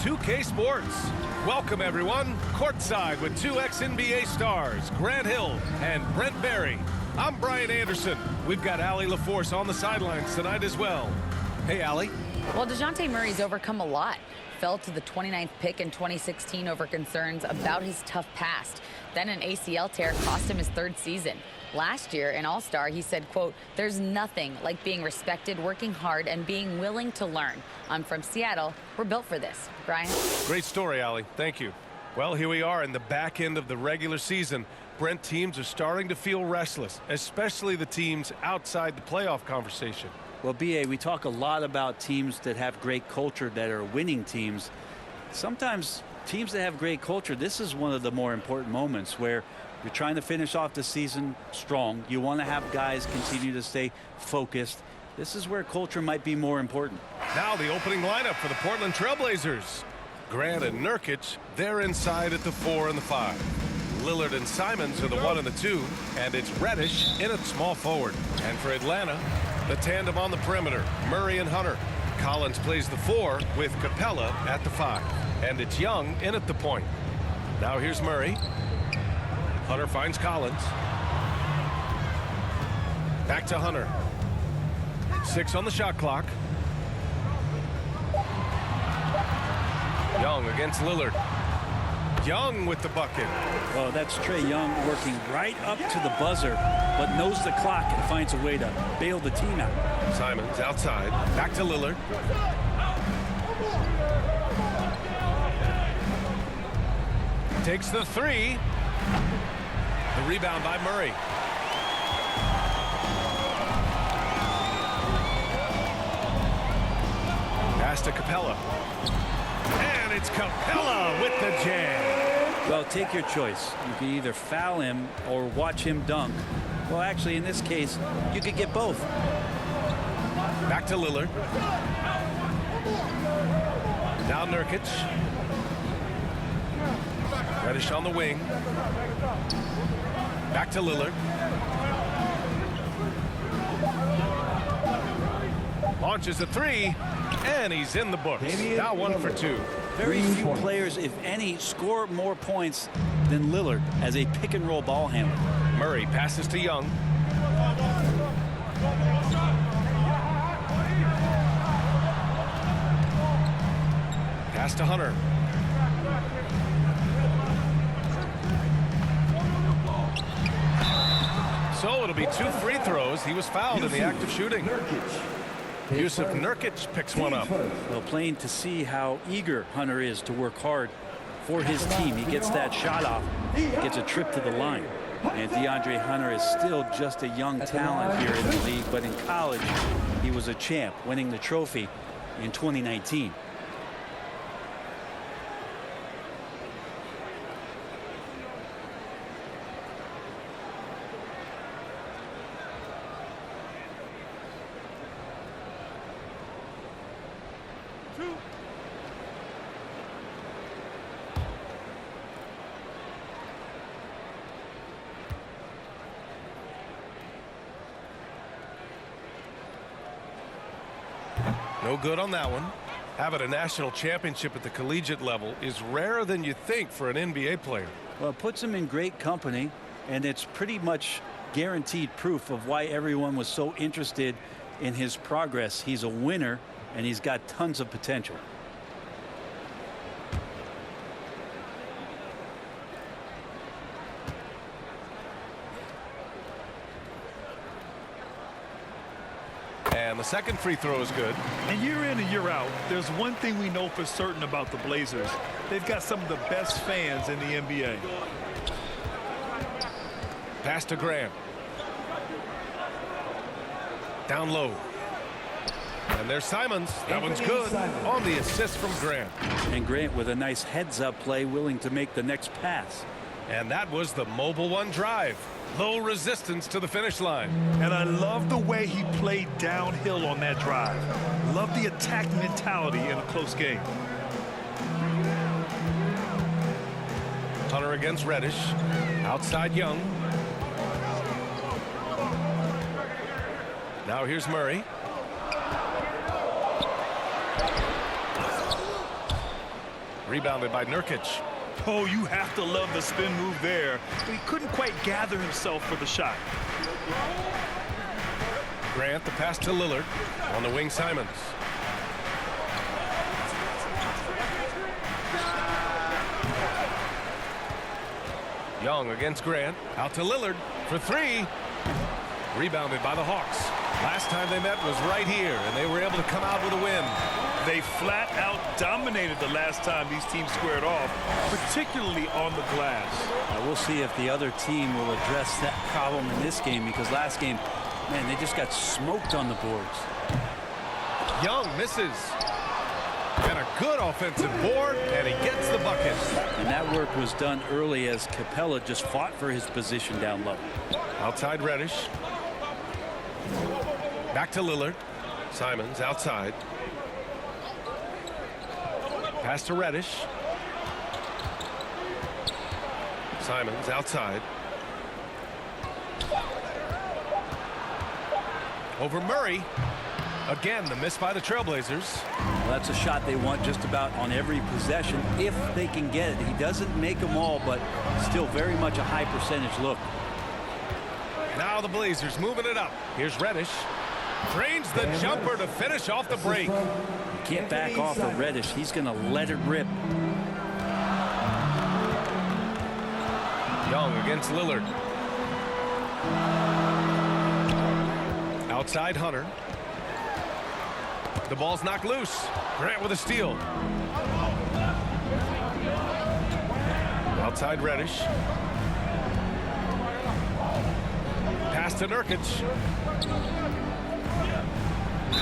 2K Sports. Welcome, everyone. Courtside with two ex-NBA stars, Grant Hill and Brent Barry. I'm Brian Anderson. We've got Allie LaForce on the sidelines tonight as well. Hey, Allie. Well, DeJounte Murray's overcome a lot. Fell to the 29th pick in 2016 over concerns about his tough past. Then an ACL tear cost him his third season. Last year, in All-Star, he said, quote, "There's nothing like being respected, working hard, and being willing to learn. I'm from Seattle. We're built for this." Brian? Great story, Allie. Thank you. Well, here we are in the back end of the regular season. Brent, teams are starting to feel restless, especially the teams outside the playoff conversation. Well, B.A., we talk a lot about teams that have great culture, that are winning teams. Sometimes teams that have great culture, this is one of the more important moments where you're trying to finish off the season strong. You want to have guys continue to stay focused. This is where culture might be more important. Now the opening lineup for the Portland Trailblazers. Grant and Nurkic, they're inside at the 4 and the 5. Lillard and Simons are the 1 and the 2, and it's Reddish in at small forward. And for Atlanta, the tandem on the perimeter, Murray and Hunter. Collins plays the 4 with Capella at the 5. And it's Young in at the point. Now here's Murray. Hunter finds Collins. Back to Hunter. 6 on the shot clock. Young against Lillard. Young with the bucket. Well, that's Trae Young working right up to the buzzer, but knows the clock and finds a way to bail the team out. Simons outside. Back to Lillard. Takes the 3. The rebound by Murray. Pass to Capella. And it's Capella with the jam. Well, take your choice. You can either foul him or watch him dunk. Well, actually, in this case, you could get both. Back to Lillard. Now Nurkic. Reddish on the wing. Back to Lillard. Launches a 3, and he's in the books. Now 1 for 2. Very few players, if any, score more points than Lillard as a pick-and-roll ball handler. Murray passes to Young. Pass to Hunter. So it'll be 2 free throws. He was fouled in the act of shooting. Yusuf Nurkic picks one up. Well, plain to see how eager Hunter is to work hard for his team. He gets that shot off, gets a trip to the line. And DeAndre Hunter is still just a young talent here in the league, but in college, he was a champ, winning the trophy in 2019. No good on that one. Having a national championship at the collegiate level is rarer than you think for an NBA player. Well, it puts him in great company, and it's pretty much guaranteed proof of why everyone was so interested in his progress. He's a winner, and he's got tons of potential. And the second free throw is good. And year in and year out, there's one thing we know for certain about the Blazers. They've got some of the best fans in the NBA. Pass to Grant. Down low. And there's Simons. That one's good on the assist from Grant. And Grant with a nice heads-up play, willing to make the next pass. And that was the mobile one drive. Low resistance to the finish line. And I love the way he played downhill on that drive. Love the attack mentality in a close game. Hunter against Reddish. Outside Young. Now here's Murray. Rebounded by Nurkic. Oh, you have to love the spin move there. He couldn't quite gather himself for the shot. Grant, the pass to Lillard. On the wing, Simons. Young against Grant. Out to Lillard for three. Rebounded by the Hawks. Last time they met was right here, and they were able to come out with a win. They flat out dominated the last time these teams squared off, particularly on the glass. Now we'll see if the other team will address that problem in this game, because last game, man, they just got smoked on the boards. Young misses. And a good offensive board, and he gets the bucket. And that work was done early as Capella just fought for his position down low. Outside Reddish. Back to Lillard. Simons outside. Pass to Reddish. Simons outside. Over Murray. Again, the miss by the Trailblazers. Well, that's a shot they want just about on every possession if they can get it. He doesn't make them all, but still very much a high percentage look. Now the Blazers moving it up. Here's Reddish. Drains the jumper to finish off the break. You can't back off of Reddish. He's going to let it rip. Young against Lillard. Outside Hunter. The ball's knocked loose. Grant with a steal. Outside Reddish. Pass to Nurkic.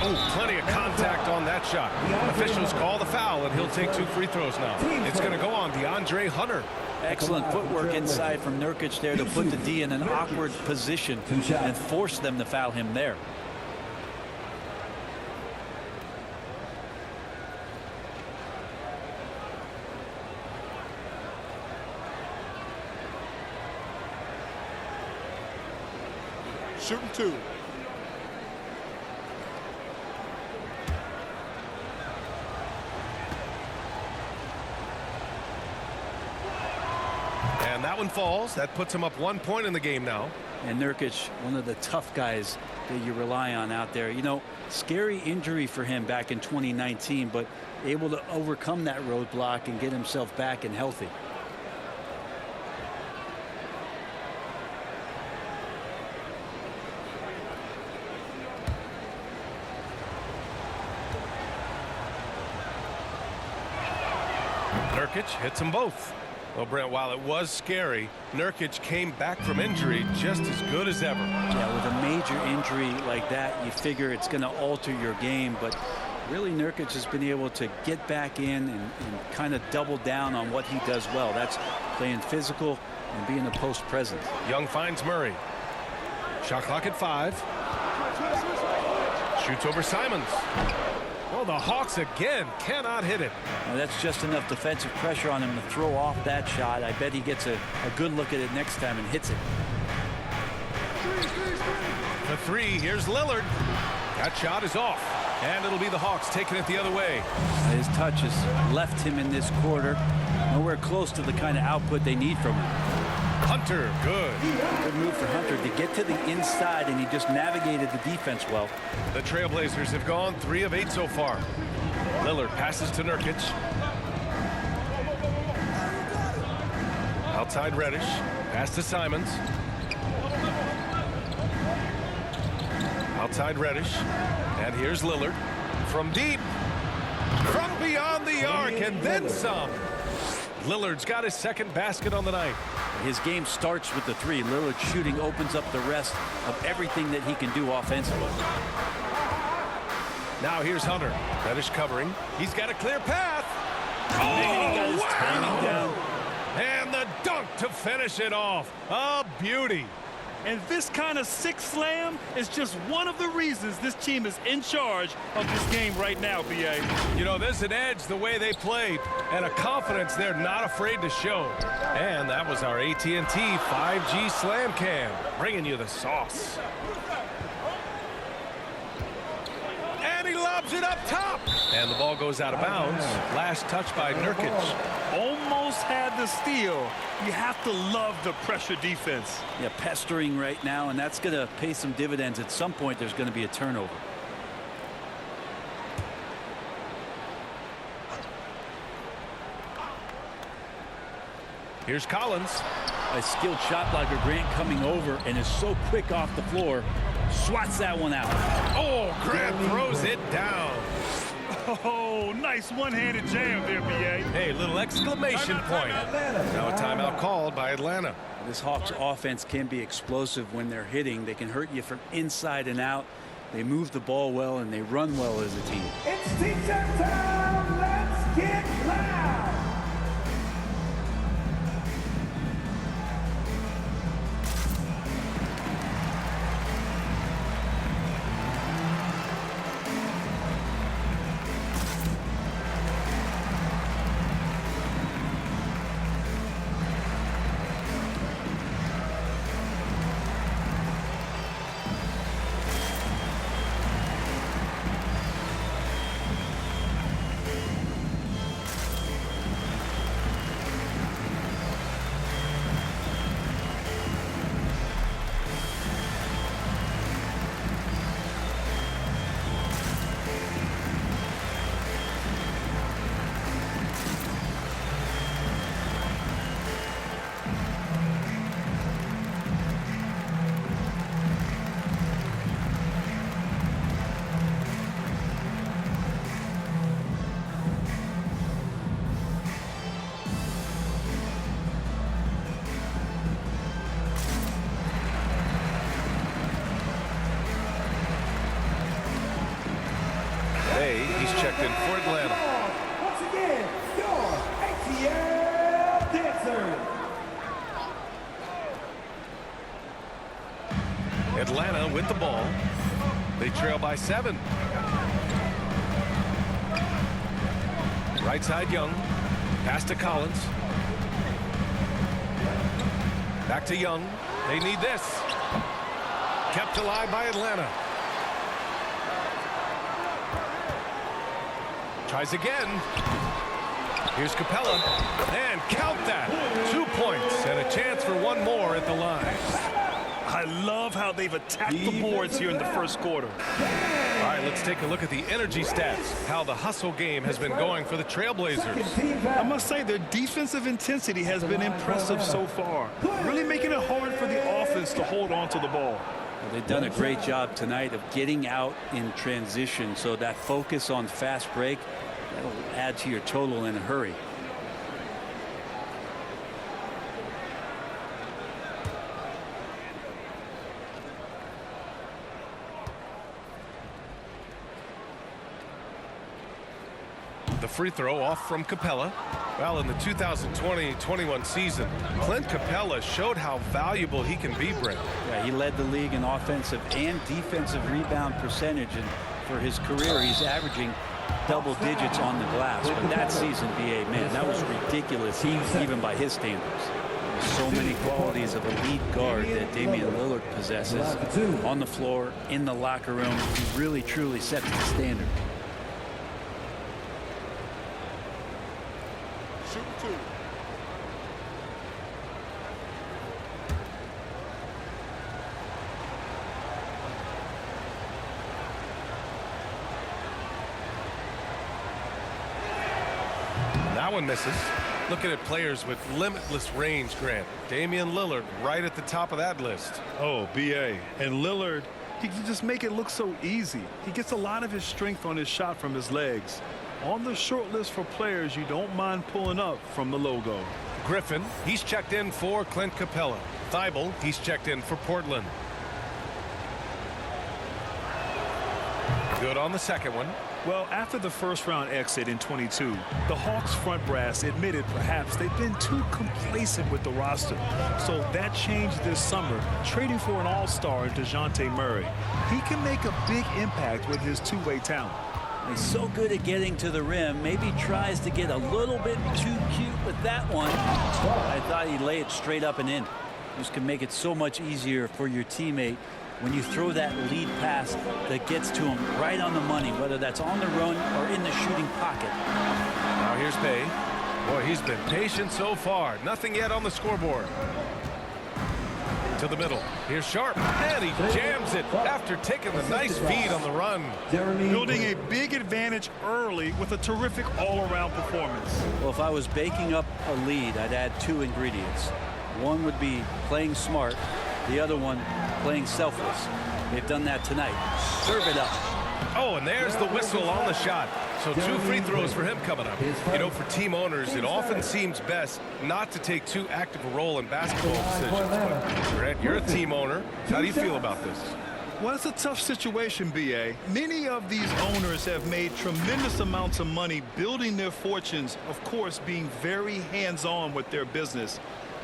Oh, plenty of contact on that shot. Officials call the foul, and he'll take 2 free throws now. It's going to go on DeAndre Hunter. Excellent footwork inside from Nurkic there to put the D in an awkward position and force them to foul him there. Shooting 2. And that one falls. That puts him up 1 point in the game now. And Nurkic, one of the tough guys that you rely on out there. You know, scary injury for him back in 2019, but able to overcome that roadblock and get himself back and healthy. Nurkic hits them both. Well, Brent, while it was scary, Nurkic came back from injury just as good as ever. Yeah, with a major injury like that, you figure it's going to alter your game. But really, Nurkic has been able to get back in and kind of double down on what he does well. That's playing physical and being a post presence. Young finds Murray. Shot clock at 5. Shoots over Simons. Well, the Hawks again cannot hit it. Now, that's just enough defensive pressure on him to throw off that shot. I bet he gets a good look at it next time and hits it. The 3, here's Lillard. That shot is off. And it'll be the Hawks taking it the other way. His touch has left him in this quarter. Nowhere close to the kind of output they need from him. Hunter, good. Good move for Hunter to get to the inside, and he just navigated the defense well. The Trailblazers have gone 3 of 8 so far. Lillard passes to Nurkic. Outside Reddish. Pass to Simons. Outside Reddish. And here's Lillard. From deep. From beyond the arc, and then some. Lillard's got his second basket on the night. His game starts with the 3. Lillard shooting opens up the rest of everything that he can do offensively. Now here's Hunter. Reddish covering. He's got a clear path. Man, he got his timing down. And the dunk to finish it off. A beauty. And this kind of sick slam is just one of the reasons this team is in charge of this game right now, B.A. You know, there's an edge the way they played and a confidence they're not afraid to show. And that was our AT&T 5G Slam Cam, bringing you the sauce. And he lobs Throws it up top. And the ball goes out of bounds. Last touch by Nurkic. Almost had the steal. You have to love the pressure defense. Yeah, pestering right now, and that's going to pay some dividends. At some point, there's going to be a turnover. Here's Collins. A skilled shot blocker, Grant, coming over and is so quick off the floor. Swats that one out. Oh, Grant throws it down. Oh, nice one-handed jam there, B.A. Hey, little exclamation point. Now a timeout called by Atlanta. This Hawks offense can be explosive when they're hitting. They can hurt you from inside and out. They move the ball well and they run well as a team. It's T-shirt time. Let's get loud. He's checked in for Atlanta. Once again, your ATL dancer. Atlanta with the ball. They trail by 7. Right side Young. Pass to Collins. Back to Young. They need this. Kept alive by Atlanta. Tries again. Here's Capella. And count that. 2 points and a chance for one more at the line. I love how they've attacked the boards here in the first quarter. All right, let's take a look at the energy stats. How the hustle game has been going for the Trailblazers. I must say their defensive intensity has been impressive so far. Really making it hard for the offense to hold on to the ball. Well, they've done a great job tonight of getting out in transition. So that focus on fast break, that'll add to your total in a hurry. The free throw off from Capella. Well, in the 2020-21 season, Clint Capella showed how valuable he can be, Brent. Yeah, he led the league in offensive and defensive rebound percentage, and for his career, he's averaging double digits on the glass. But that season, BA, man, that was ridiculous, even by his standards. So many qualities of a lead guard that Damian Lillard possesses on the floor, in the locker room. He really, truly sets the standard. That one misses. Looking at players with limitless range, Grant. Damian Lillard right at the top of that list. Oh, B.A. And Lillard, he can just make it look so easy. He gets a lot of his strength on his shot from his legs. On the short list for players you don't mind pulling up from the logo. Griffin, he's checked in for Clint Capella. Thibault, he's checked in for Portland. Good on the second one. Well, after the first round exit in 22, the Hawks front brass admitted perhaps they've been too complacent with the roster. So that changed this summer, trading for an all-star in DeJounte Murray. He can make a big impact with his two-way talent. He's so good at getting to the rim. Maybe tries to get a little bit too cute with that one. I thought he'd lay it straight up and in. This can make it so much easier for your teammate when you throw that lead pass that gets to him right on the money, whether that's on the run or in the shooting pocket. Now here's Bay. Boy, he's been patient so far. Nothing yet on the scoreboard. To the middle. Here's Sharp. And he jams it after taking the nice feed on the run. Building a big advantage early with a terrific all-around performance. Well, if I was baking up a lead, I'd add 2 ingredients. One would be playing smart. The other one, playing selfless. They've done that tonight. Serve it up. Oh, and there's the whistle on the shot. So 2 free throws for him coming up. You know, for team owners, it often seems best not to take too active a role in basketball decisions. But Grant, you're a team owner. How do you feel about this? Well, it's a tough situation, B.A. Many of these owners have made tremendous amounts of money building their fortunes, of course, being very hands-on with their business.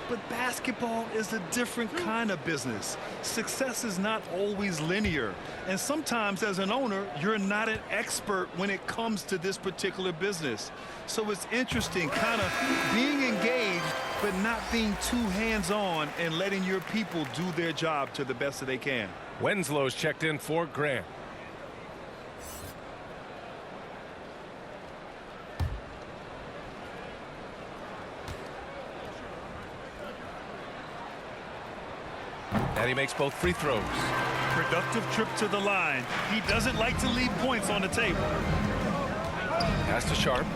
But basketball is a different kind of business. Success is not always linear. And sometimes as an owner, you're not an expert when it comes to this particular business. So it's interesting kind of being engaged, but not being too hands-on and letting your people do their job to the best that they can. Wenslow's checked in for Grant. And he makes both free throws. Productive trip to the line. He doesn't like to leave points on the table. Pass to Sharp.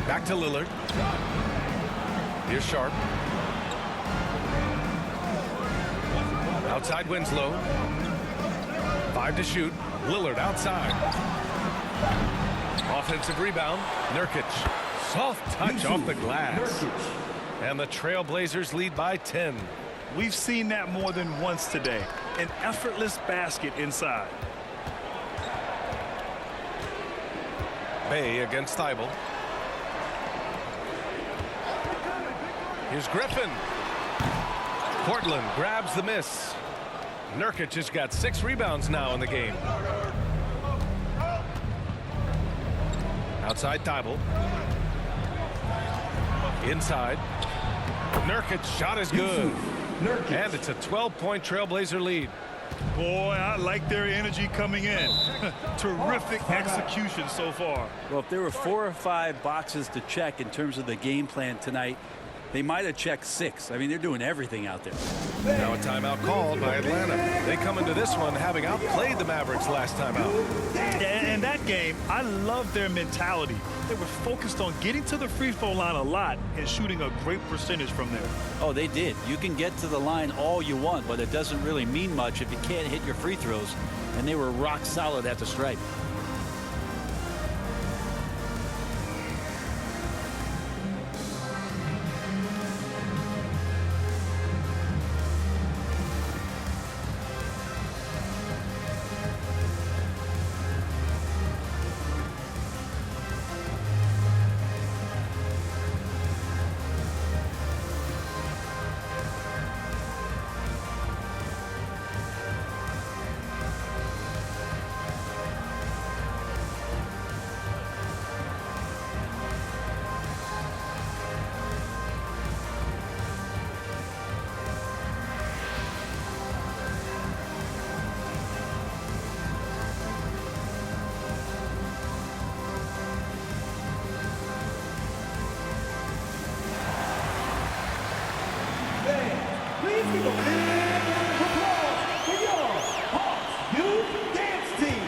Back to Lillard. Here's Sharp. Outside Winslow. 5 to shoot. Lillard outside. Offensive rebound. Nurkic. Soft touch off the glass. And the Trailblazers lead by 10. We've seen that more than once today. An effortless basket inside. Bay against Thibault. Here's Griffin. Portland grabs the miss. Nurkic has got 6 rebounds now in the game. Outside Thibault. Inside. Nurkic's shot is good. And it's a 12-point Trailblazer lead. Boy, I like their energy coming in. Terrific execution so far. Well, if there were 4 or 5 boxes to check in terms of the game plan tonight, they might have checked 6. I mean, they're doing everything out there. Now a timeout called by Atlanta. They come into this one having outplayed the Mavericks last time out. And that game, I love their mentality. They were focused on getting to the free throw line a lot and shooting a great percentage from there. Oh, they did. You can get to the line all you want, but it doesn't really mean much if you can't hit your free throws. And they were rock solid at the stripe. Please give a big applause for your Hawks Youth Dance Team.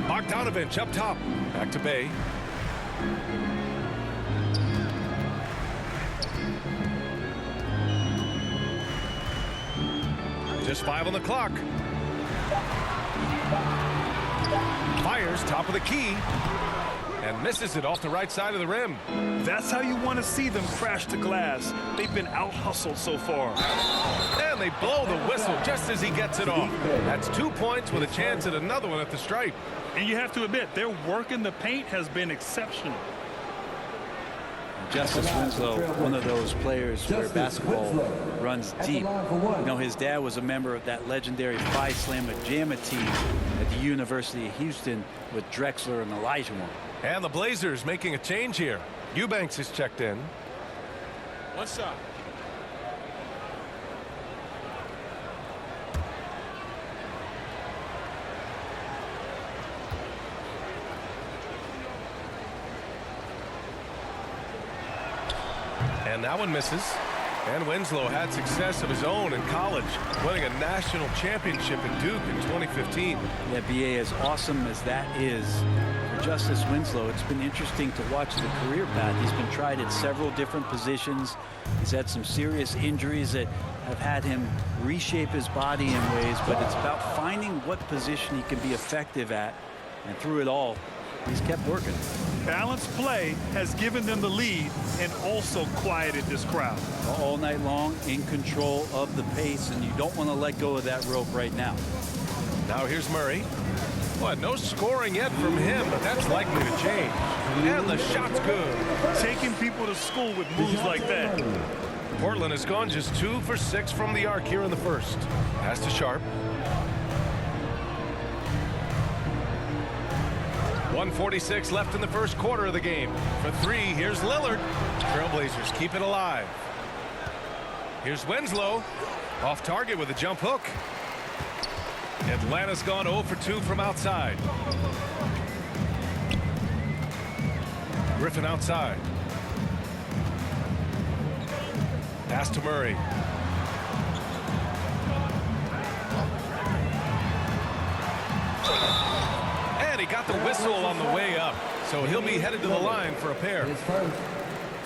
Bogdanovich up top. Back to Bay. Just 5 on the clock. Fires top of the key and misses it off the right side of the rim. That's how you want to see them crash the glass. They've been out-hustled so far. And they blow the whistle just as he gets it off. That's 2 points with a chance at another one at the stripe. And you have to admit, their work in the paint has been exceptional. Justice Winslow, one of those players where basketball runs deep. You know, his dad was a member of that legendary Phi Slamma Jamma team at the University of Houston with Drexler and Elijah. And the Blazers making a change here. Eubanks is checked in. What's up? And that one misses. And Winslow had success of his own in college, winning a national championship at Duke in 2015. Yeah, BA, as awesome as that is for Justice Winslow, it's been interesting to watch the career path. He's been tried at several different positions. He's had some serious injuries that have had him reshape his body in ways, but it's about finding what position he can be effective at. And through it all, he's kept working. Balanced play has given them the lead and also quieted this crowd. All night long, in control of the pace, and you don't want to let go of that rope right now. Now here's Murray. What, no scoring yet from him, but that's likely to change. And the shot's good. Taking people to school with moves like that. Portland has gone just 2 for 6 from the arc here in the first. Pass to Sharp. 1:46 left in the first quarter of the game. For 3, here's Lillard. Trailblazers keep it alive. Here's Winslow. Off target with a jump hook. Atlanta's gone 0 for 2 from outside. Griffin outside. Pass to Murray. And he got the whistle on the way up, so he'll be headed to the line for a pair.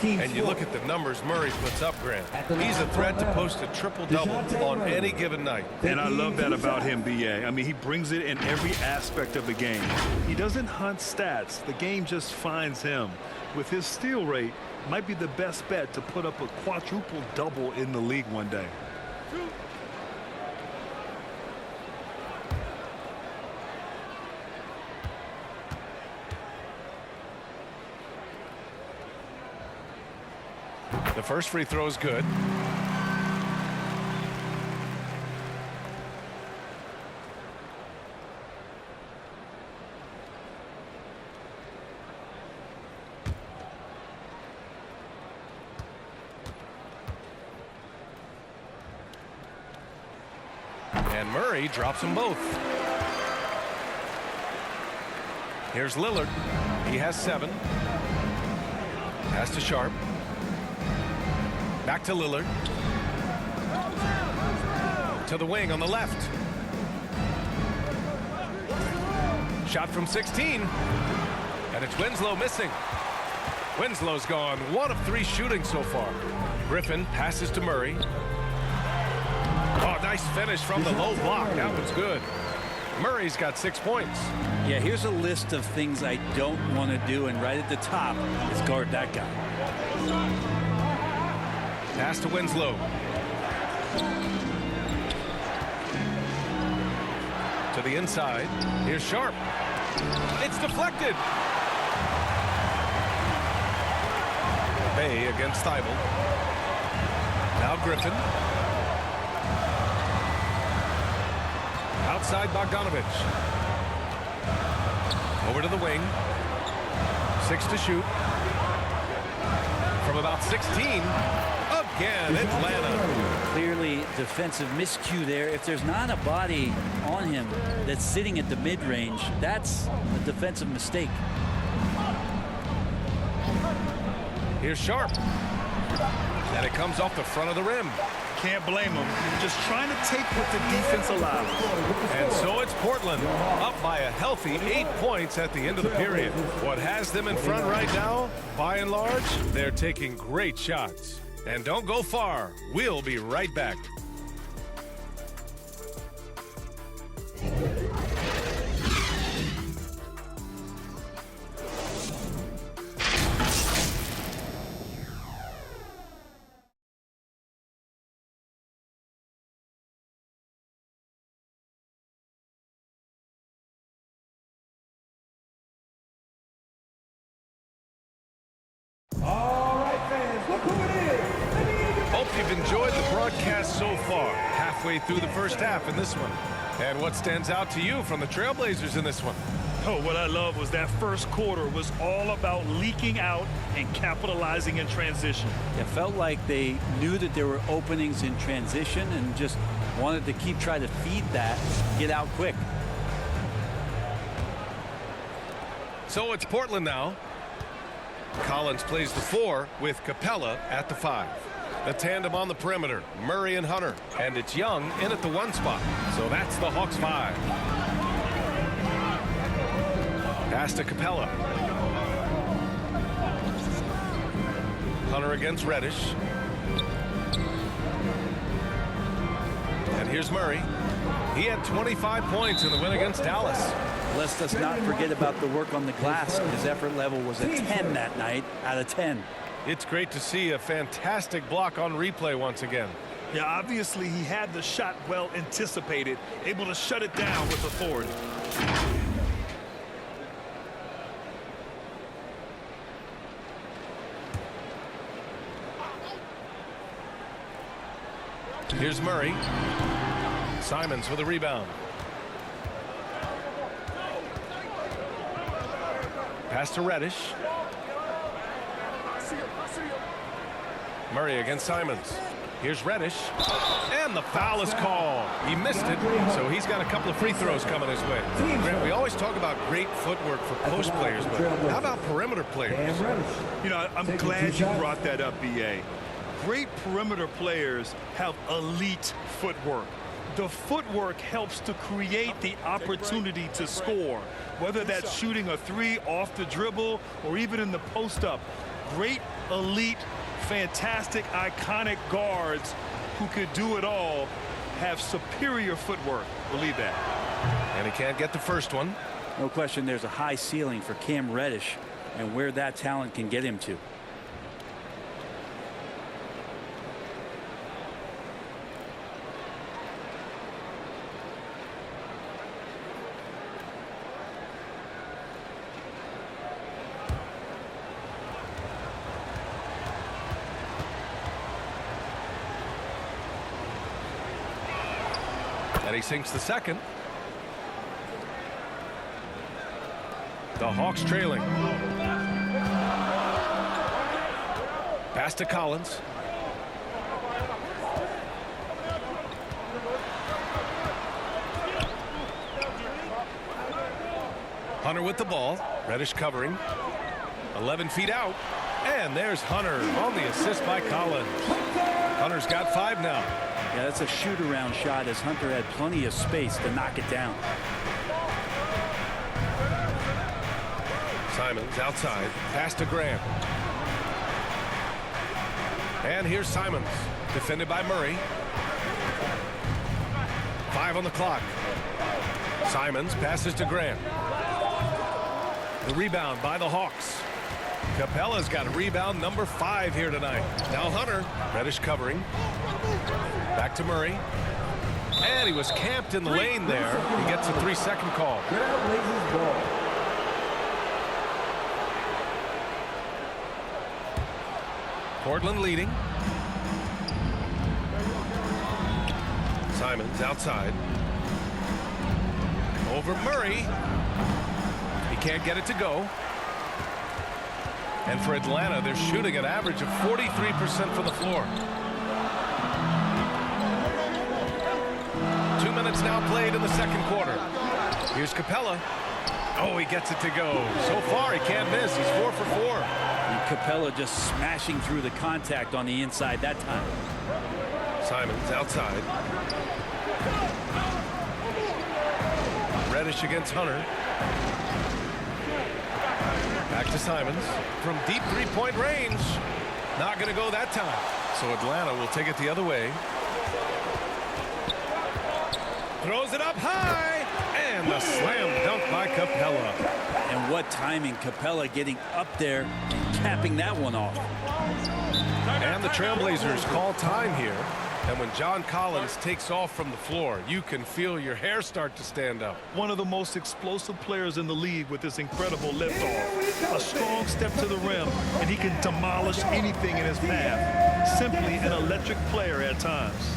And you look at the numbers Murray puts up, Grant. He's a threat to post a triple-double on any given night. And I love that about him, BA. I mean, he brings it in every aspect of the game. He doesn't hunt stats. The game just finds him. With his steal rate, might be the best bet to put up a quadruple-double in the league one day. The first free throw is good. And Murray drops them both. Here's Lillard. He has 7. Pass to Sharp. Back to Lillard. To the wing on the left. Shot from 16. And it's Winslow missing. Winslow's gone 1 of 3 shooting so far. Griffin passes to Murray. Oh, nice finish from the low block. That was good. Murray's got 6 points. Yeah, here's a list of things I don't want to do, and right at the top is guard that guy. Pass to Winslow. To the inside. Here's Sharp. It's deflected. Bay against Thibault. Now Griffin. Outside Bogdanovich. Over to the wing. 6 to shoot. From about 16. Again, Atlanta. Clearly defensive miscue there. If there's not a body on him that's sitting at the mid-range, that's a defensive mistake. Here's Sharp. And it comes off the front of the rim. Can't blame him. Just trying to take what the defense allows. And so it's Portland, up by a healthy 8 points at the end of the period. What has them in front right now, by and large, they're taking great shots. And don't go far. We'll be right back. All right, fans, look who it is. Hope you've enjoyed the broadcast so far. Halfway through the first half in this one. And what stands out to you from the Trailblazers in this one? Oh, what I love was that first quarter was all about leaking out and capitalizing in transition. It felt like they knew that there were openings in transition and just wanted to keep trying to feed that, get out quick. So it's Portland now. Collins plays the 4 with Capella at the 5. The tandem on the perimeter, Murray and Hunter. And it's Young in at the 1 spot. So that's the Hawks 5. Pass to Capella. Hunter against Reddish. And here's Murray. He had 25 points in the win against Dallas. Let's just not forget about the work on the glass. His effort level was a 10 that night out of 10. It's great to see a fantastic block on replay once again. Yeah, obviously he had the shot well anticipated, able to shut it down with authority. Here's Murray. Simons with a rebound. Pass to Reddish. Murray against Simons. Here's Reddish. And the foul is called. He missed it, so he's got a couple of free throws coming his way. Grant, we always talk about great footwork for post players, but how about perimeter players? You know, I'm glad you brought that up, B.A. Great perimeter players have elite footwork. The footwork helps to create the opportunity to score, whether that's shooting a 3 off the dribble or even in the post-up. Great, elite, fantastic, iconic guards who could do it all have superior footwork. Believe that. And he can't get the first one. No question there's a high ceiling for Cam Reddish and where that talent can get him to. And he sinks the second. The Hawks trailing. Pass to Collins. Hunter with the ball. Reddish covering. 11 feet out. And there's Hunter on the assist by Collins. Hunter's got 5 now. Yeah, that's a shoot-around shot as Hunter had plenty of space to knock it down. Simons outside. Pass to Graham. And here's Simons. Defended by Murray. 5 on the clock. Simons passes to Graham. The rebound by the Hawks. Capella's got a rebound number 5 here tonight. Now Hunter. Reddish covering. Back to Murray. And he was camped in the lane there. He gets a 3-second call. Portland leading. Simons outside. Over Murray. He can't get it to go. And for Atlanta, they're shooting an average of 43% from the floor. 2 minutes now played in the second quarter. Here's Capella. Oh, he gets it to go. So far, he can't miss. He's 4 for 4. And Capella just smashing through the contact on the inside that time. Simons outside. Reddish against Hunter. Back to Simons from deep 3-point range. Not going to go that time. So Atlanta will take it the other way. Throws it up high. And the slam dunk by Capella. And what timing, Capella getting up there and capping that one off. And the Trailblazers call time here. And when John Collins takes off from the floor, you can feel your hair start to stand up. One of the most explosive players in the league with this incredible liftoff. A strong step to the rim, and he can demolish anything in his path. Simply an electric player at times.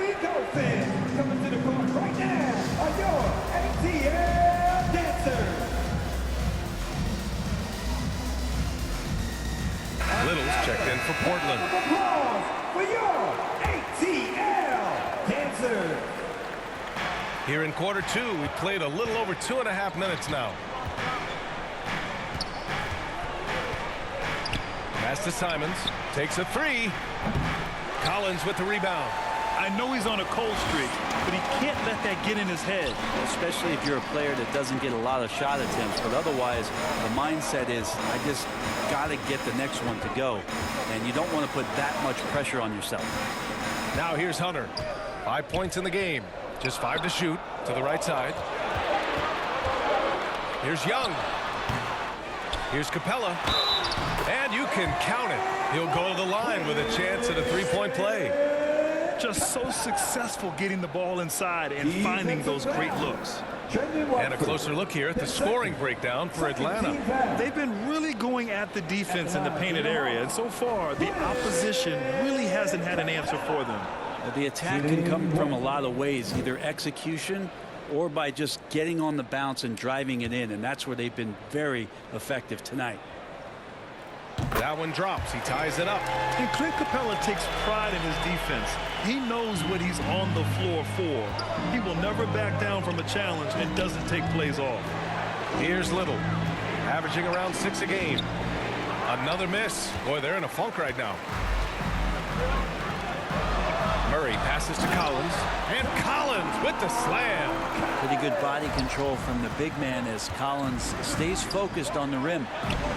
we go, fans. Coming to the court right now are your ATL dancers. Little's checked in for Portland. Round of applause for your ATL dancers. Here in quarter two, we played a little over 2.5 minutes now. Pass to Simons. Takes a three. Collins with the rebound. I know he's on a cold streak, but he can't let that get in his head. Especially if you're a player that doesn't get a lot of shot attempts. But otherwise, the mindset is, I just got to get the next one to go. And you don't want to put that much pressure on yourself. Now here's Hunter. 5 points in the game. Just 5 to shoot to the right side. Here's Young. Here's Capella. And you can count it. He'll go to the line with a chance at a three-point play. Just so successful getting the ball inside and finding those great looks. And a closer look here at the scoring breakdown for Atlanta. They've been really going at the defense in the painted area, and so far the opposition really hasn't had an answer for them. The attack can come from a lot of ways, either execution or by just getting on the bounce and driving it in, and that's where they've been very effective tonight. That one drops. He ties it up. And Clint Capella takes pride in his defense. He knows what he's on the floor for. He will never back down from a challenge and doesn't take plays off. Here's Little, averaging around 6 a game. Another miss. Boy, they're in a funk right now. Murray passes to Collins, and Collins with the slam. Pretty good body control from the big man as Collins stays focused on the rim.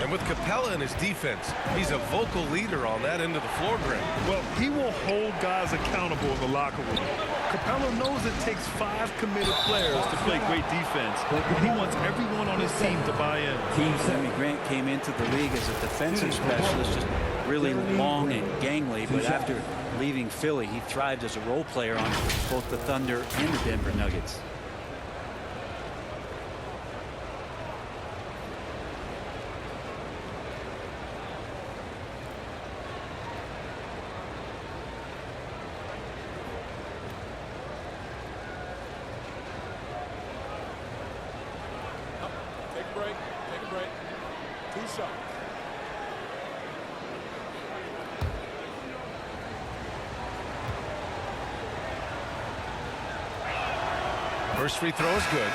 And with Capella in his defense, he's a vocal leader on that end of the floor, Greg. Well, he will hold guys accountable in the locker room. Capella knows it takes 5 committed players to play great defense, and he wants everyone on his team to buy in. Jimmy Grant came into the league as a defensive specialist, just really long and gangly, but after leaving Philly, he thrived as a role player on both the Thunder and the Denver Nuggets. Take a break. Take a break. 2 shots. First free throw is good.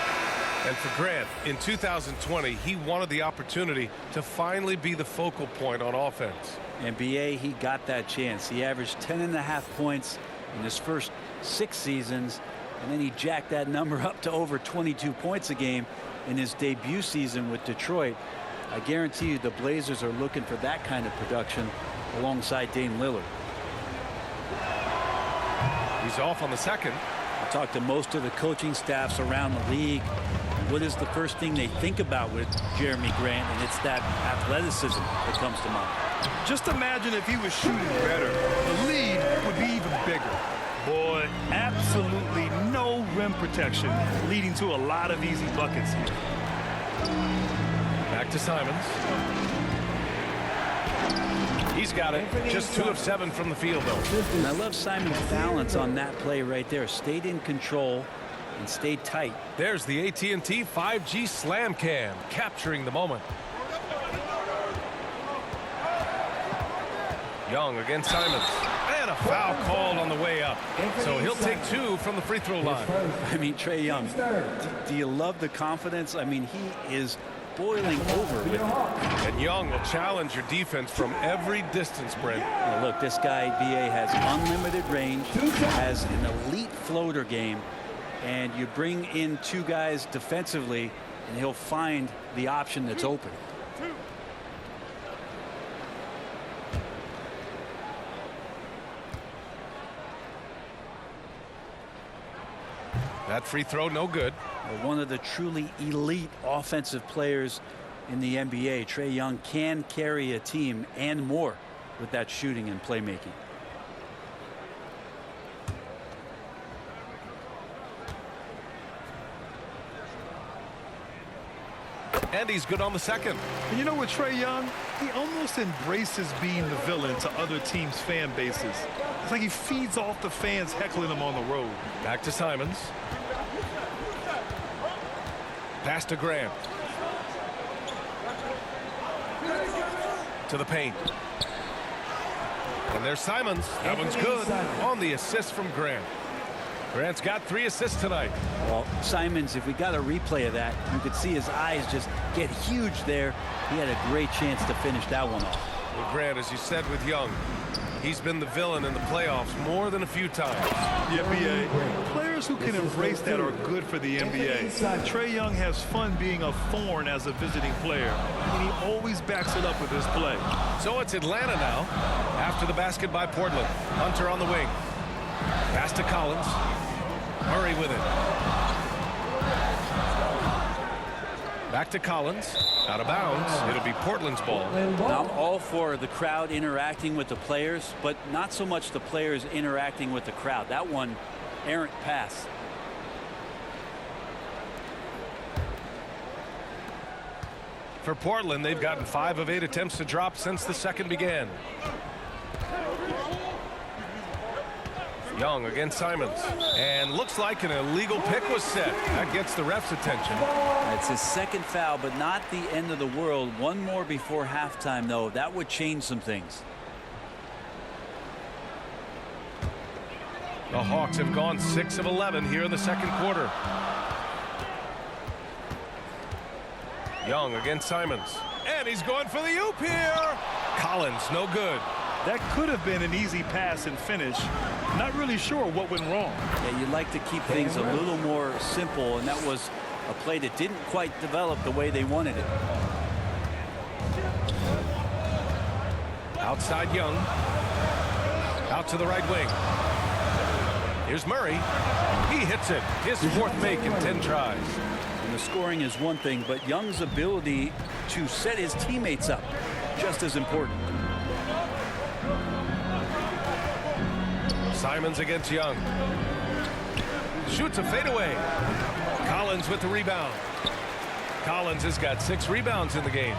And for Grant, in 2020, he wanted the opportunity to finally be the focal point on offense. And BA, he got that chance. He averaged 10.5 points in his first 6 seasons, and then he jacked that number up to over 22 points a game in his debut season with Detroit. I guarantee you the Blazers are looking for that kind of production alongside Dame Lillard. He's off on the second. I talked to most of the coaching staffs around the league. What is the first thing they think about with Jeremy Grant? And it's that athleticism that comes to mind. Just imagine if he was shooting better. The lead would be even bigger. Boy, absolutely no rim protection, leading to a lot of easy buckets here. Back to Simons. He's got it. Just 2 of 7 from the field, though. And I love Simon's balance on that play right there. Stayed in control and stayed tight. There's the AT&T 5G Slam Cam, capturing the moment. Young against Simons. And a foul called on the way up. So he'll take 2 from the free throw line. I mean, Trae Young, do you love the confidence? I mean, he is boiling over with it. And Young will challenge your defense from every distance, Brent. Now look, this guy, BA, has unlimited range, has an elite floater game, and you bring in 2 guys defensively, and he'll find the option that's open. That free throw, no good. One of the truly elite offensive players in the NBA. Trae Young can carry a team and more with that shooting and playmaking. And he's good on the second. And you know what, Trae Young? He almost embraces being the villain to other teams' fan bases. It's like he feeds off the fans heckling him on the road. Back to Simons. Pass to Grant. To the paint. And there's Simons. That one's good on the assist from Grant. Grant's got 3 assists tonight. Well, Simons, if we got a replay of that, you could see his eyes just get huge there. He had a great chance to finish that one off. Well, Grant, as you said with Young, he's been the villain in the playoffs more than a few times. Yeah, B.A. Players who can embrace that are good for the NBA. Trae Young has fun being a thorn as a visiting player, and he always backs it up with his play. So it's Atlanta now after the basket by Portland. Hunter on the wing. Pass to Collins. Murray with it. Back to Collins. Out of bounds. It'll be Portland's ball. Now, I'm all for the crowd interacting with the players, but not so much the players interacting with the crowd. That one, errant pass. For Portland, they've gotten 5 of 8 attempts to drop since the second began. Young against Simons. And looks like an illegal pick was set. That gets the ref's attention. It's his second foul, but not the end of the world. One more before halftime, though. That would change some things. The Hawks have gone 6 of 11 here in the second quarter. Young against Simons. And he's going for the oop here. Collins, no good. That could have been an easy pass and finish. Not really sure what went wrong. Yeah, you'd like to keep things a little more simple, and that was a play that didn't quite develop the way they wanted it. Outside Young. Out to the right wing. Here's Murray. He hits it. His 4th make in 10 tries. And the scoring is one thing, but Young's ability to set his teammates up just as important. Simons against Young. Shoots a fadeaway. Collins with the rebound. Collins has got 6 rebounds in the game.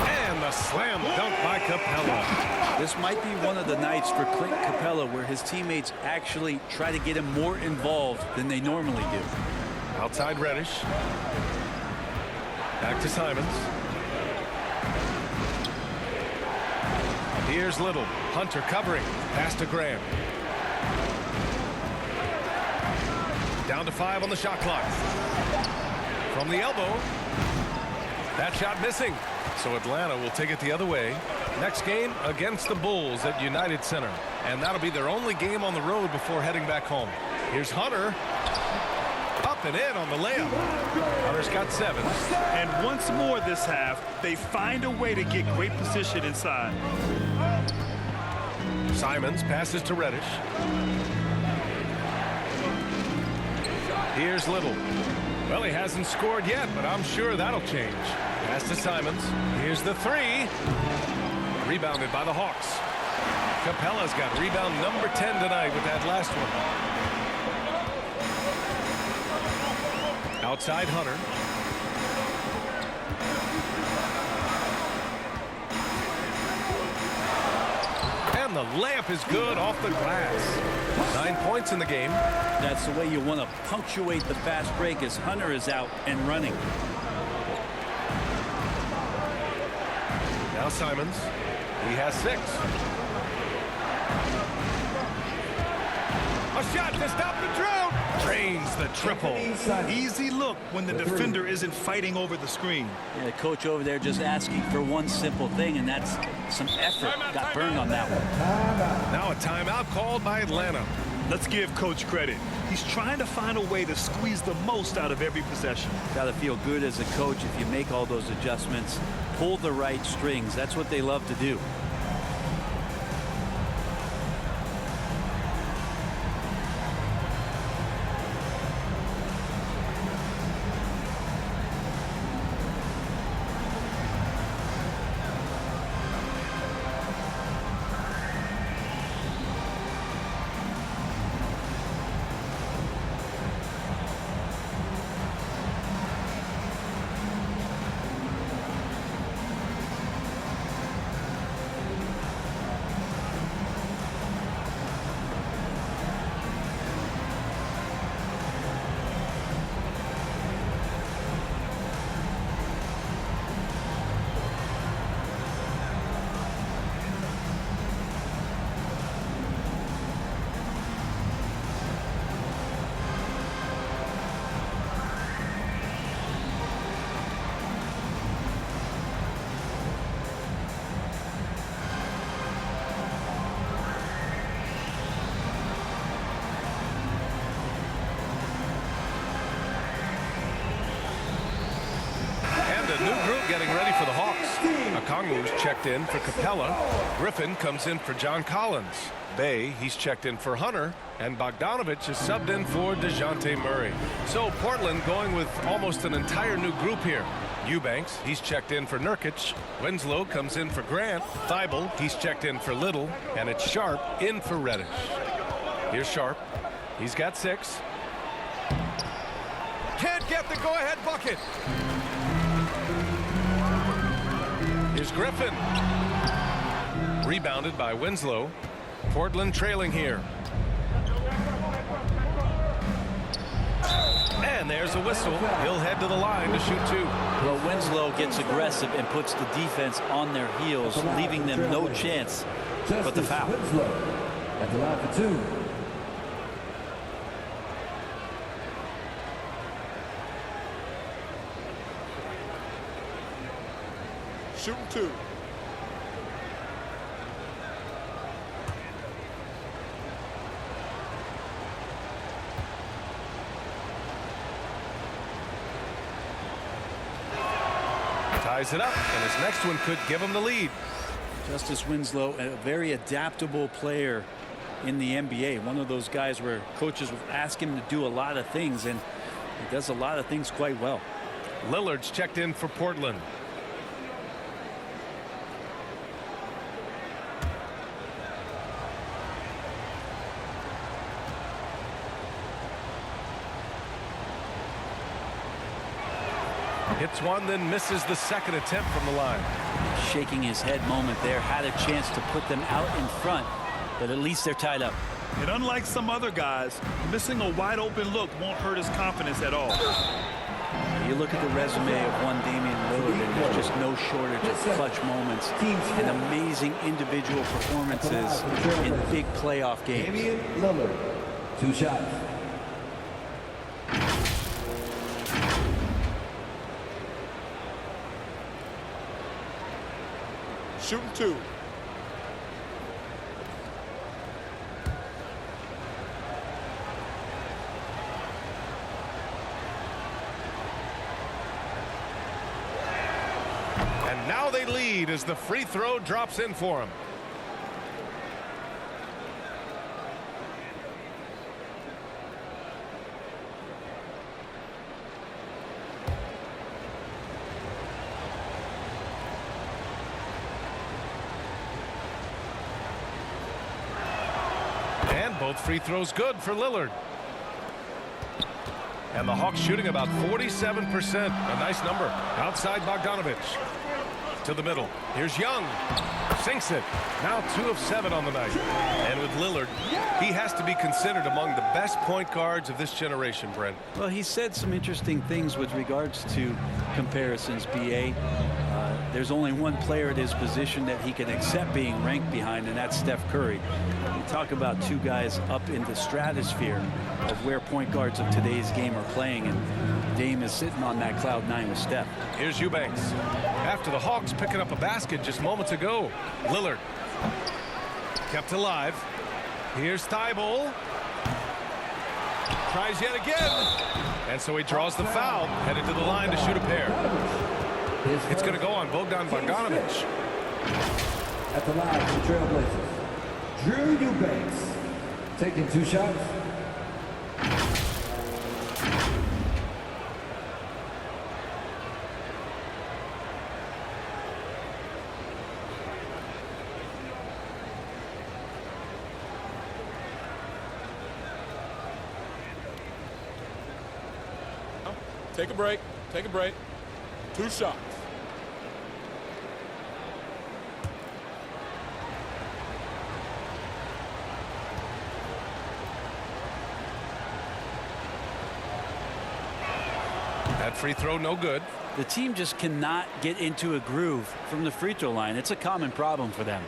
And the slam dunk by Capella. This might be one of the nights for Clint Capella where his teammates actually try to get him more involved than they normally do. Outside Reddish. Back to Simons. Here's Little. Hunter covering. Pass to Graham. Down to 5 on the shot clock. From the elbow. That shot missing. So Atlanta will take it the other way. Next game against the Bulls at United Center. And that'll be their only game on the road before heading back home. Here's Hunter. Up and in on the layup. Hunter's got 7. And once more this half, they find a way to get great position inside. Simons passes to Reddish. Here's Little. Well, he hasn't scored yet, but I'm sure that'll change. Pass to Simons. Here's the 3. Rebounded by the Hawks. Capella's got rebound number 10 tonight with that last one. Outside Hunter. And the layup is good off the glass. 9 points in the game. That's the way you want to punctuate the fast break as Hunter is out and running. Now Simons. He has 6. A shot to stop the drought. Drains the triple. Easy look when the defender isn't fighting over the screen. Yeah, the coach over there just asking for one simple thing, and that's some effort. Got burned on that one. Now a timeout called by Atlanta. Let's give Coach credit. He's trying to find a way to squeeze the most out of every possession. Got to feel good as a coach if you make all those adjustments. Pull the right strings. That's what they love to do. getting ready for the Hawks. Okongwu's checked in for Capella. Griffin comes in for John Collins. Bay, he's checked in for Hunter. And Bogdanovich is subbed in for DeJounte Murray. So Portland going with almost an entire new group here. Eubanks, he's checked in for Nurkic. Winslow comes in for Grant. Thibault, he's checked in for Little. And it's Sharp in for Reddish. Here's Sharp. He's got 6. Can't get the go-ahead bucket. Here's Griffin. Rebounded by Winslow. Portland trailing here. And there's a whistle. He'll head to the line to shoot 2. Well, Winslow gets aggressive and puts the defense on their heels, leaving them no chance but the foul. Winslow at the line for 2. Shooting 2. Ties it up, and his next one could give him the lead. Justice Winslow, a very adaptable player in the NBA. One of those guys where coaches will ask him to do a lot of things, and he does a lot of things quite well. Lillard's checked in for Portland. Hits one, then misses the second attempt from the line. Shaking his head moment there, had a chance to put them out in front, but at least they're tied up. And unlike some other guys, missing a wide open look won't hurt his confidence at all. You look at the resume of one Damian Lillard, and there's just no shortage of clutch moments and amazing individual performances in big playoff games. Damian Lillard, 2 shots. Shooting 2. And now they lead as the free throw drops in for him. And both free throws good for Lillard. And the Hawks shooting about 47%. A nice number. Outside Bogdanovich. To the middle. Here's Young. Sinks it. Now 2 of 7 on the night. And with Lillard, he has to be considered among the best point guards of this generation, Brent. Well, he said some interesting things with regards to comparisons, B.A. There's only one player at his position that he can accept being ranked behind, and that's Steph Curry. You talk about 2 guys up in the stratosphere of where point guards of today's game are playing, and Dame is sitting on that cloud 9 with Steph. Here's Eubanks. After the Hawks picking up a basket just moments ago. Lillard. Kept alive. Here's Thibault. Tries yet again. And so he draws the foul. Headed to the line to shoot a pair. It's going to go on Bogdan Bogdanovich. At the line for the Trailblazers, Drew Eubanks taking 2 shots. Take a break. Take a break. 2 shots. That free throw no good. The team just cannot get into a groove from the free throw line. It's a common problem for them.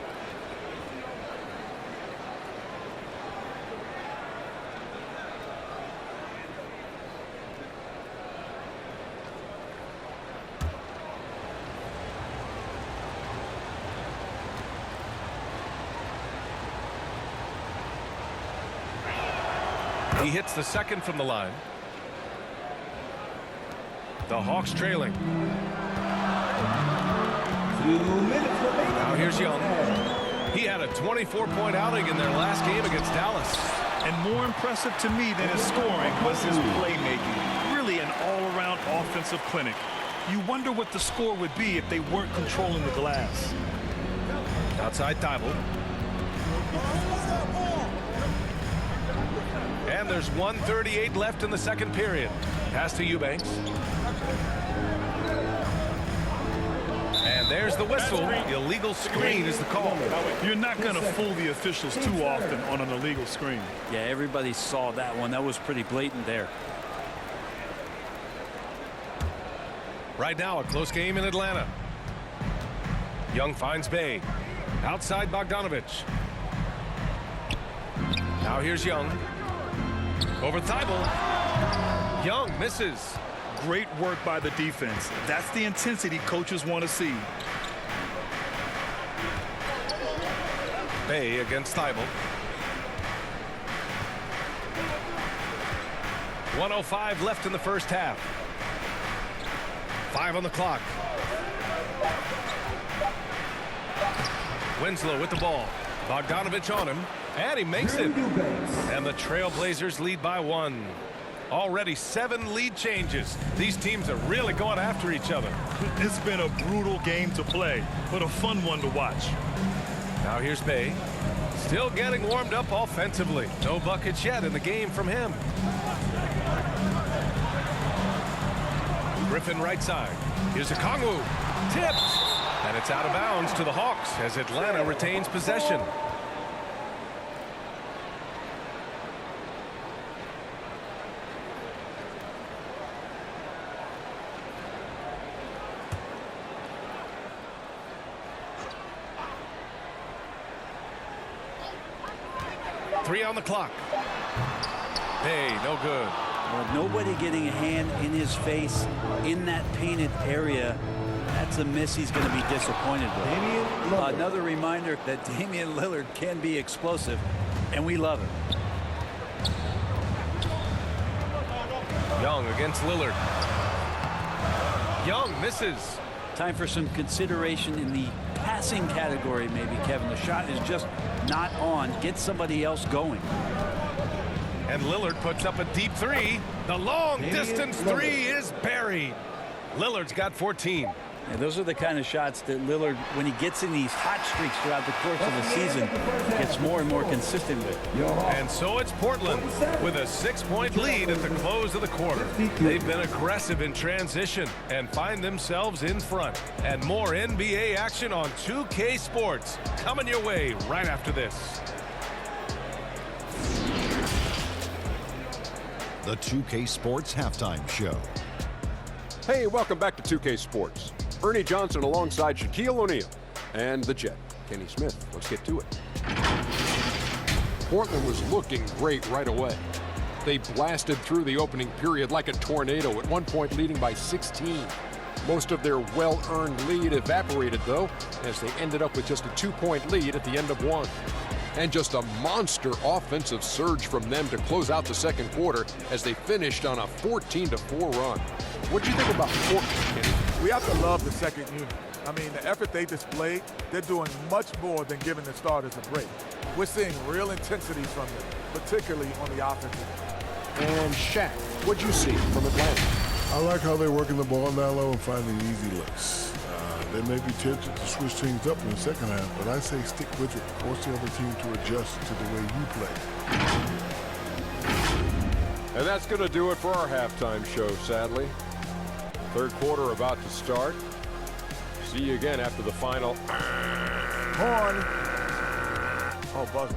He hits the second from the line. The Hawks trailing. 2 minutes remaining. Now here's Young. He had a 24-point outing in their last game against Dallas. And more impressive to me than his scoring was his playmaking. Really an all-around offensive clinic. You wonder what the score would be if they weren't controlling the glass. Outside Thibault. And there's 1:38 left in the second period. Pass to Eubanks. And there's the whistle. Illegal screen is the call. You're not going to fool the officials too often on an illegal screen. Yeah, everybody saw that one. That was pretty blatant there. Right now, a close game in Atlanta. Young finds Bay. Outside Bogdanovich. Now here's Young. Over Thibault. Young misses. Great work by the defense. That's the intensity coaches want to see. Bay against Thibault. 1:05 left in the first half. 5 on the clock. Winslow with the ball. Bogdanovich on him. And he makes it. And the Trailblazers lead by 1. Already 7 lead changes. These teams are really going after each other. It's been a brutal game to play, but a fun one to watch. Now here's Bay. Still getting warmed up offensively. No buckets yet in the game from him. Griffin right side. Here's a Okongwu. Tipped. And it's out of bounds to the Hawks as Atlanta retains possession. Three on the clock. Hey, no good. Well, nobody getting a hand in his face in that painted area. That's a miss he's going to be disappointed with. Another reminder that Damian Lillard can be explosive, and we love it. Young against Lillard. Young misses. Time for some consideration in the passing category, maybe, Kevin. The shot is just not on. Get somebody else going. And Lillard puts up a deep three. The long distance three is buried. Lillard's got 14. And those are the kind of shots that Lillard, when he gets in these hot streaks throughout the course of the season, gets more and more consistent with. And so it's Portland with a 6-point lead at the close of the quarter. They've been aggressive in transition and find themselves in front. And more NBA action on 2K Sports coming your way right after this. The 2K Sports Halftime Show. Hey, welcome back to 2K Sports. Ernie Johnson alongside Shaquille O'Neal and the Jet, Kenny Smith. Let's get to it. Portland was looking great right away. They blasted through the opening period like a tornado, at one point leading by 16. Most of their well-earned lead evaporated, though, as they ended up with just a 2-point lead at the end of one. And just a monster offensive surge from them to close out the second quarter as they finished on a 14-4 run. What do you think about Portland, Kenny? We have to love the second unit. I mean, the effort they displayed, they're doing much more than giving the starters a break. We're seeing real intensity from them, particularly on the offensive end. And Shaq, what'd you see from Atlanta? I like how they're working the ball down low and finding easy looks. They may be tempted to switch things up in the second half, but I say stick with it. Force the other team to adjust to the way you play. And that's going to do it for our halftime show, sadly. Third quarter about to start. See you again after the final. Horn. Oh, buzzer.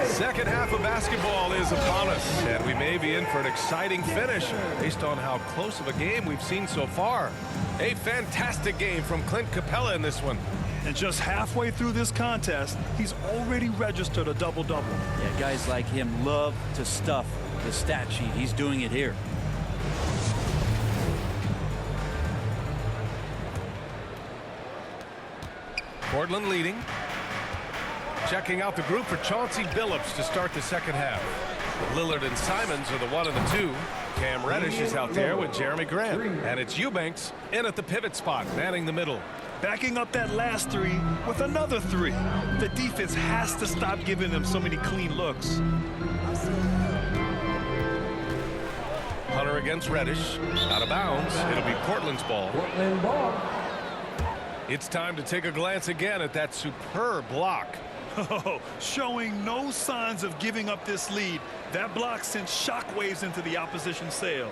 Second half of basketball is upon us, and we may be in for an exciting finish based on how close of a game we've seen so far. A fantastic game from Clint Capella in this one. And just halfway through this contest, he's already registered a double-double. Yeah, guys like him love to stuff the stat sheet. He's doing it here. Portland leading. Checking out the group for Chauncey Billups to start the second half. Lillard and Simons are the 1 and the 2. Cam Reddish is out there with Jeremy Grant. And it's Eubanks in at the pivot spot, manning the middle. Backing up that last three with another three. The defense has to stop giving them so many clean looks. Hunter against Reddish. Out of bounds. It'll be Portland's ball. Portland ball. It's time to take a glance again at that superb block. Oh, showing no signs of giving up this lead. That block sent shockwaves into the opposition sails.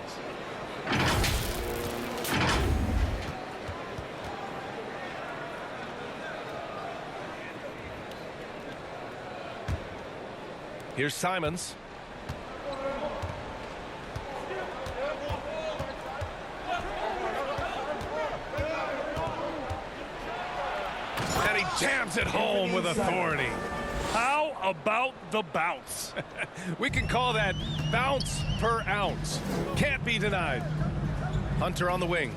Here's Simons. And he jams it home with authority. How about the bounce? We can call that bounce per ounce. Can't be denied. Hunter on the wing.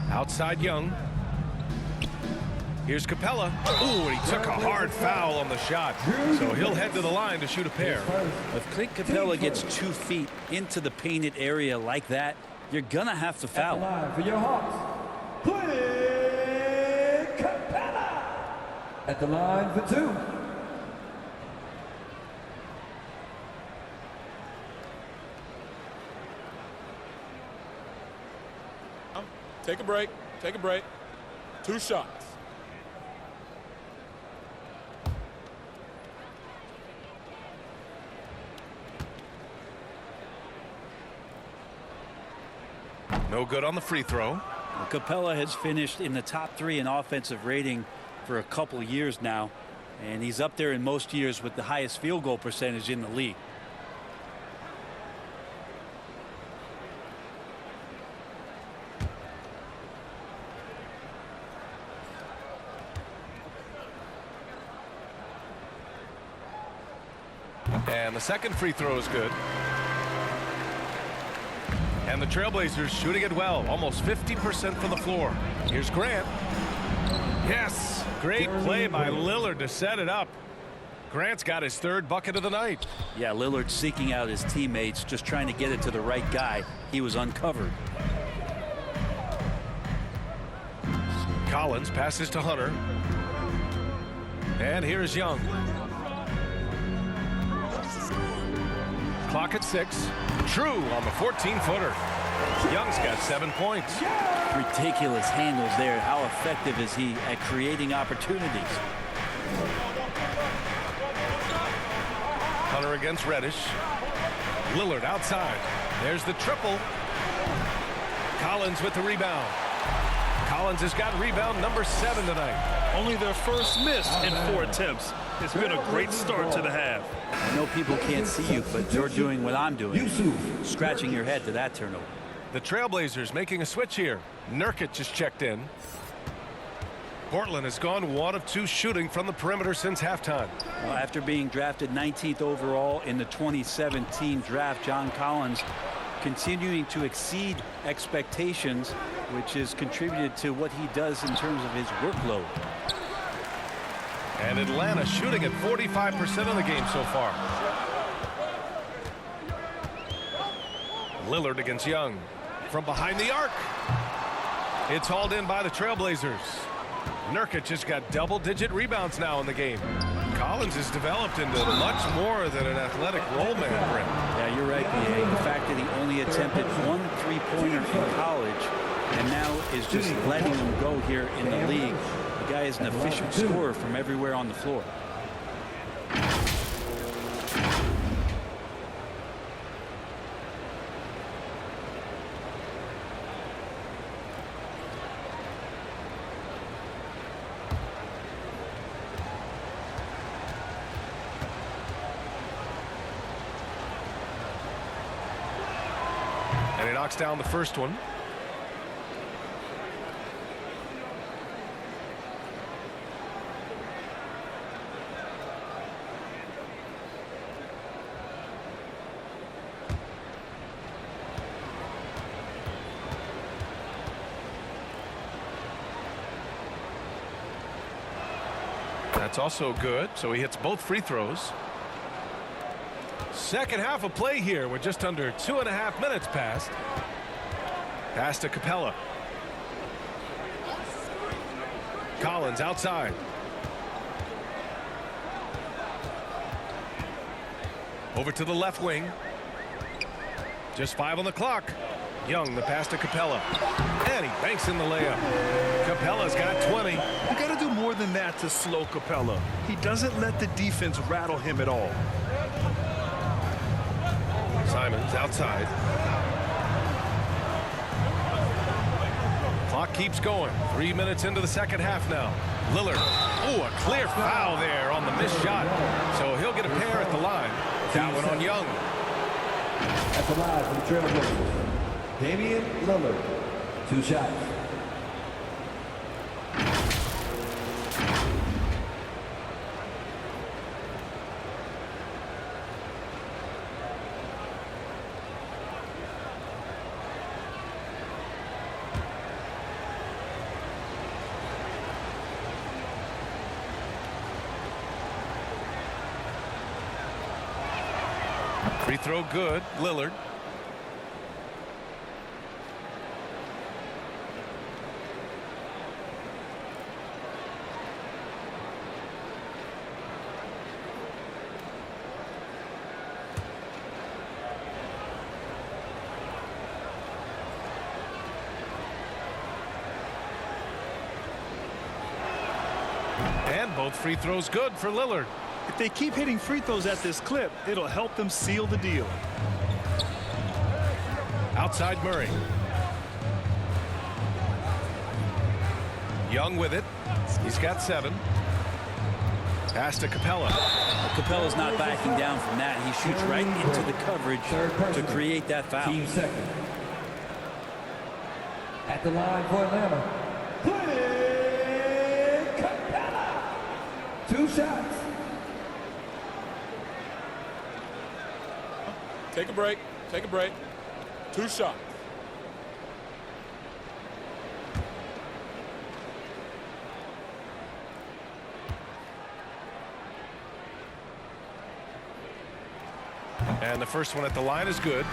Outside Young. Here's Capella. Ooh, and he took a hard foul on the shot. So he'll head to the line to shoot a pair. If Clint Capella gets 2 feet into the painted area like that, you're going to have to foul. For your Hawks, Clint Capella. At the line for 2. Take a break. Take a break. 2 shots. No good on the free throw. Capella has finished in the top 3 in offensive rating for a couple of years now, and he's up there in most years with the highest field goal percentage in the league. And the second free throw is good. And the Trailblazers shooting it well, almost 50% from the floor. Here's Grant. Yes, great play by Lillard to set it up. Grant's got his 3rd bucket of the night. Yeah, Lillard seeking out his teammates, just trying to get it to the right guy. He was uncovered. Collins passes to Hunter. And here's Young. Clock at 6. True on the 14-footer. Young's got 7 points. Ridiculous handles there. How effective is he at creating opportunities? Hunter against Reddish. Lillard outside. There's the triple. Collins with the rebound. Collins has got rebound number 7 tonight. Only their first miss in 4 attempts. It's been a great start to the half. I know people can't see you, but you're doing what I'm doing. Scratching your head to that turnover. The Trailblazers making a switch here. Nurkic just checked in. Portland has gone 1 of 2 shooting from the perimeter since halftime. Well, after being drafted 19th overall in the 2017 draft, John Collins continuing to exceed expectations, which has contributed to what he does in terms of his workload. And Atlanta shooting at 45% of the game so far. Lillard against Young. From behind the arc. It's hauled in by the Trailblazers. Nurkic has got double-digit rebounds now in the game. Collins has developed into much more than an athletic roll man, Brent. Yeah, you're right, B.A. The fact that he only attempted 1 3-pointer in college and now is just letting them go here in the league. The guy is an efficient scorer from everywhere on the floor. And he knocks down the first one. That's also good. So he hits both free throws. Second half of play here with just under 2.5 minutes passed. Pass to Capella. Collins outside. Over to the left wing. Just 5 on the clock. Young, the pass to Capella. And he banks in the layup. Capella's got 20. You got to do more than that to slow Capella. He doesn't let the defense rattle him at all. Simons outside. Clock keeps going. 3 minutes into the second half now. Lillard. Oh, a clear foul there on the missed shot. So he'll get a pair at the line. That one on Young. At the line for the Trailblazers, Damian Lillard. 2 shots. Free throw good. Lillard. And both free throws good for Lillard. If they keep hitting free throws at this clip, it'll help them seal the deal. Outside Murray. Young with it. He's got 7. Pass to Capella. Capella's not backing down from that. He shoots right into the coverage to create that foul. Team second. At the line for Atlanta, Clint Capella. 2 shots. Take a break. Take a break. 2 shots. And the first one at the line is good.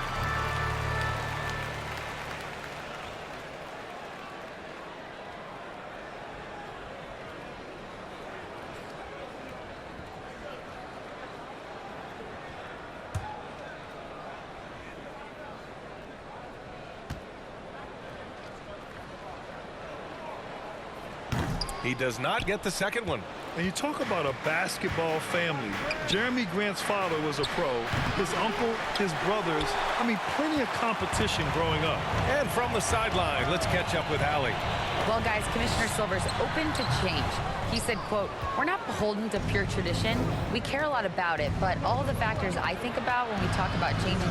He does not get the second one. And you talk about a basketball family. Jeremy Grant's father was a pro. His uncle, his brothers. I mean, plenty of competition growing up. And from the sideline, let's catch up with Allie. Well, guys, Commissioner Silver's open to change. He said, quote, "We're not beholden to pure tradition. We care a lot about it, but all the factors I think about when we talk about changing the